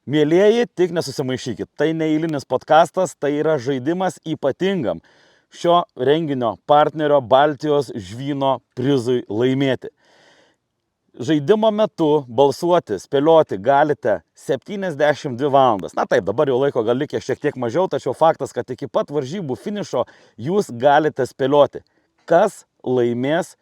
Mėlieji, tik nesusimaišykit. Tai neeilinis podcastas, tai yra žaidimas ypatingam šio renginio partnerio Baltijos žvyno prizui laimėti. Žaidimo metu balsuoti, spėlioti galite 72 valandas. Na taip, dabar jau laiko gal likę šiek tiek mažiau, tačiau faktas, kad iki pat varžybų finišo jūs galite spėlioti, kas laimės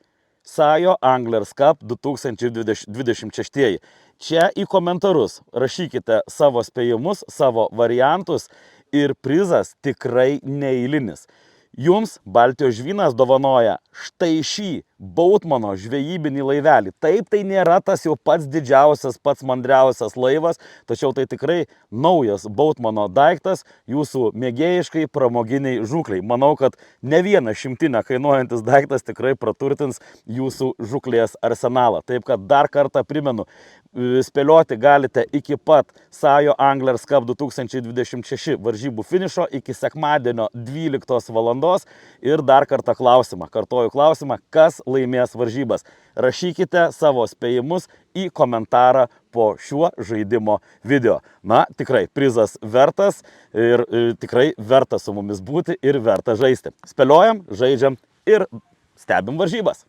Sajo Anglers Cup 2026. Čia į komentarus rašykite savo spėjimus, savo variantus ir prizas tikrai neeilinis. Jums Baltijos žvynas dovanoja štai šį Boatmano žvejybinį laivelį. Taip, tai nėra tas jau pats didžiausias, pats mandriausias laivas, tačiau tai tikrai naujas Boatmano daiktas jūsų mėgėjiškai pramoginiai žūkliai. Manau, kad ne vieną šimtinę kainuojantis daiktas tikrai praturtins jūsų žūklės arsenalą. Taip kad dar kartą primenu, spėlioti galite iki pat Sajo Anglers Cup 2026 varžybų finišo iki sekmadienio 12 valandos. Ir dar kartą klausimą, kartoju klausimą, kas laimės varžybas. Rašykite savo spėjimus į komentarą po šiuo žaidimo video. Na, tikrai prizas vertas ir tikrai verta su mumis būti ir verta žaisti. Spėliojam, žaidžiam ir stebim varžybas.